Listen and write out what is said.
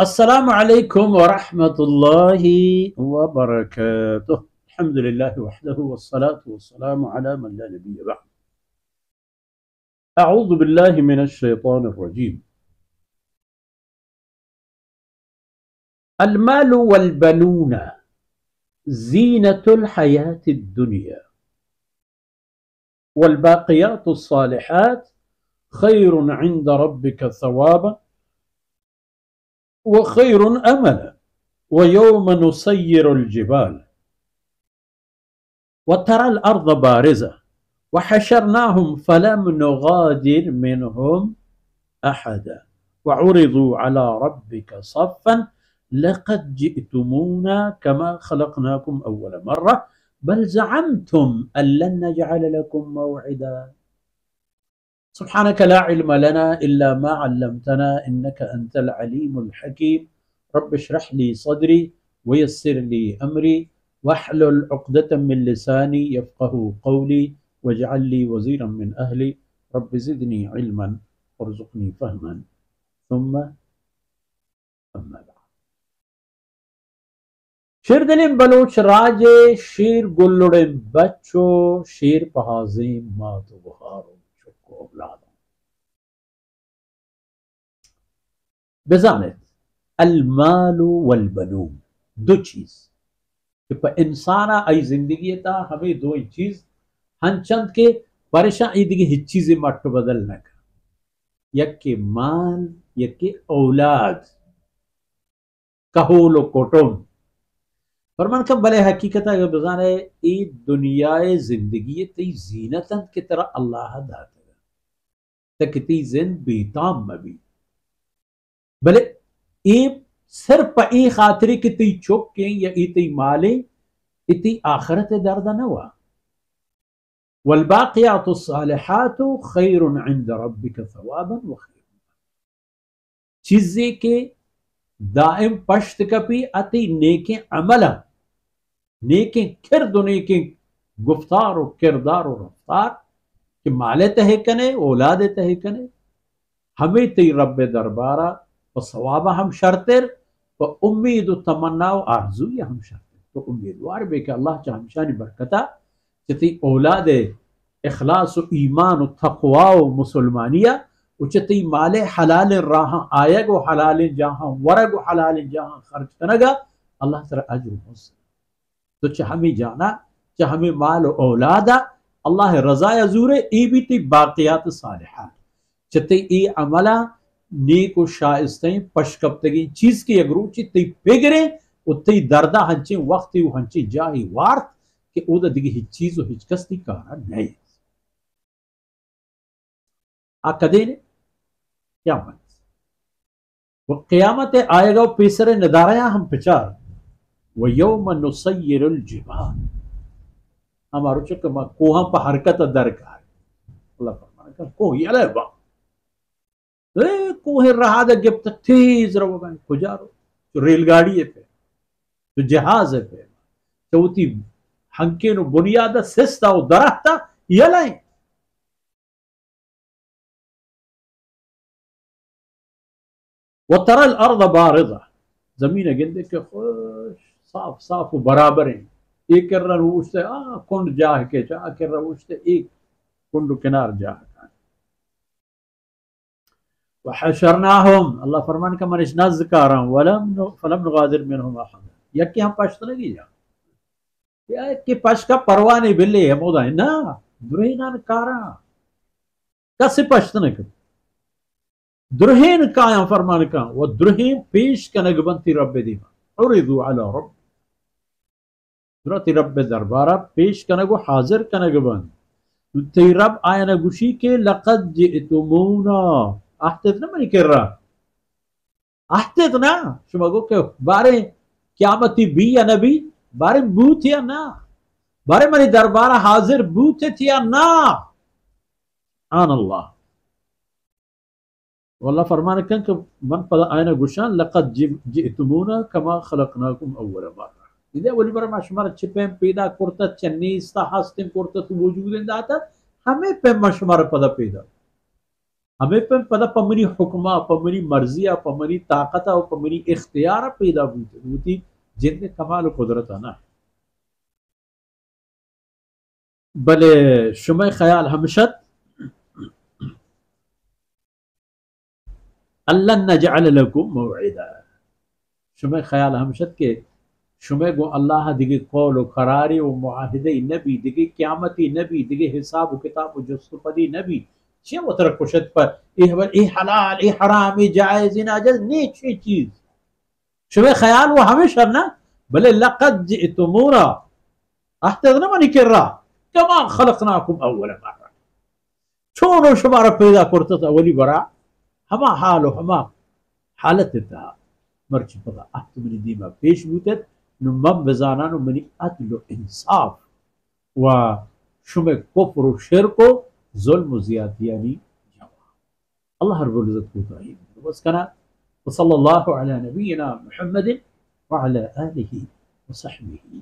अस्सलामु अलैकुम वरहमतुल्लाहि वबरकातुह। अल्हम्दुलिल्लाहि वहदहु वस्सलातु वस्सलामु अला मन ला नबिय्य बअद। अऊज़ु बिल्लाहि मिनश शैतानिर रजीम। अल मालु वल बनून ज़ीनतुल हयातिद दुनिया वल बाक़ियातुस सालिहात खैरुन इंद रब्बिका सवाबन व खैरुन अमला व यौम नुसय्यिरुल जिबाल व तरल अर्ज़ बारिज़ा व हशरनाहुम फलम नुगादिर मिनहुम अहदा व उरिदू अला रब्बिका सफ़्फ़न लक़द जिअ्तुमूना कमा खलक़नाकुम अव्वल मर्रा बल ज़अम्तुम अल्लन नजअल लकुम मौइदा सुब्हानक ला इल्म लना इल्ला मा अल्लमतना इन्नका अंतल अलीमुल हकीम रब्बि इश्रह ली सदरी व यस्सिर ली अमरी वहलुल उक़दतम मिन लिसानी यफ़क़हू क़ौली वजअल ली वज़ीरन मिन अहली रब्बि ज़िदनी इल्मन वरज़ुक़नी फ़हमन सुम्मा अम्मा बाद। शेर दिलिम बलोच राजे शेर गुल्लुड़े बच्चो शेर पहाज़ें मातो बुहारो चुक्को औलादो बेजानत अलमालु वल बनून दो चीज कि प इंसाना आई जिंदगी ता हमें दो चीज हंचंद के परेशान इदिगे हिच चीजें मट्ट बदल न यक्के माल यक्के औलाद कहोलो कोटुम फरमान का भले हकीकत है बजाने ई दुनियाए जिंदगी ती जीनतन की तरह अल्लाह दाता तकती जिन बेताम मबी भले ई सिर्फ ई खातरी कि ती चुप के या इती माले इती आखिरत दर्द न हुआ वल बाक़ियातुस सालिहातु खैरुन इंद रब्बिका सवाबन व खैर चीजें के दाइम पश्त कपी अति नेके अमला नेके किरद नेके गुफ्तार और किरदार और रफ्तार कि माले तहे कने औलाद तहे कने हमें ती रब दरबारा व सवाबा हम शर्तर व उम्मीद तमन्ना आरजू या हम शर्तर तो उम्मीदवार बे कि अल्लाह चा हमशानी बरकता चती औलाद इखलास व ईमान व तक़वा व मुसलमानिया उचती माले हलाल राह आयग व हलाल जहां वरग व हलाल जहां खर्च कनगा अल्लाह तेरा अजर मुझसे तो चाह हमें जाना चाह हमें माल व औलादा अल्लाह रजा अजूरे ई भी ती बाक़ियात सालिहात चते ई अमला नेक व शाइस्ते पशकप्तगी चीज की अगरूची ती पेगरे उतई दर्दा हंचे वक्ती व हंचे जाही वार्त कि उदा दिगी हिच चीज व हिच कस्ती कारा नहीं आ कदे ने क़यामत वो क़यामत आएगा पेसरे नदारया हम पिचार व यौम नुसय्यिरुल जिबाल हमारो चक कोहा पर हरकत दरकार अल्लाह फरमाने का को यले बा ए कोहे रहा द गिफ्त तेज रहो गन कुजारो तो रेलगाड़ी है पे तो जहाज है पे चौथी हंके नो बुनियाद सिस्ता व दरख्ता यले व तरल अर्द बारिज़ा जमीन गिंदे के खुश साफ साफ बराबर है एक कर उठते कुंड जा के चा कर उठते एक कुंड किनार जा वहशरनाहुम अल्लाह फरमान का मन नज़ कर फलम नुगादिर मिनहुम अहदा यक्के हम पश्त लगी जा या कि पश का परवाह नहीं बिल्ले हम उदा ना दुरेना कारा कसे पश्त न कर दुरहेन काया फरमान का वो दुरहेन पेश कनग बनती रब दीमा उरिदु अला रब दुरती रब दरबारा पेश कनगो हाजिर कनग बन ती रब आयना गुशी के लक़द जिअ्तुमूना आहते ना मनी कर रहा आहते ना शुमगो के बारे क़यामती भी या नबी बारे बूथ या ना बारे मनी दरबारा हाजिर बूथ या ना आन अल्लाह वल्लाह फरमान कन के मन पद आयना गुशान लक़द जिअ्तुमूना कमा खलक़नाकुम अव्वल मर्रा इधे वली पर मशमर चिपे पैदा करता चन्नी इस्ता हस्तिम करता तू वजूद दाता हमें पे मशमर पद पैदा हमें पे पता पमरी हुक्मा पमरी मर्जिया पमरी ताकत और पमरी इख्तियार पैदा होती जिनके कमाल कुदरत है ना भले शुमे ख्याल हमशत अल्लाह नजअल लकुम मौइदा शुमे ख्याल हमशत के शुमे गो अल्लाह दिगे कौल करारी व मुआहिदे नबी दिगे क़यामती नबी दिगे हिसाब किताब जुस्तपदी नबी चे वतर कुशत पर ए हलाल ए हराम ए जायज ए नाजायज नीचे चीज शुमे ख्याल वो हमेशा ना भले लक़द जिअतुमूना अहतदना मनी किर्रा कमा खलकनाकुम अव्वल मर्रा छोड़ो शुमारा पैदा करता था अवली बरा हमा हाल हमा हालत था मर्च पता अहतमनी दीमा पेश बूतत नुमम बजाना मनी अदल इंसाफ व शुमे कुफ्र व शिर्क जुल्म ज़ियादतियानी अल्लाह रब्बुल इज्जत को ताहीन बस कना वसल्लल्लाहु अला नबीना मुहम्मद व अला आलिहि व सहबिही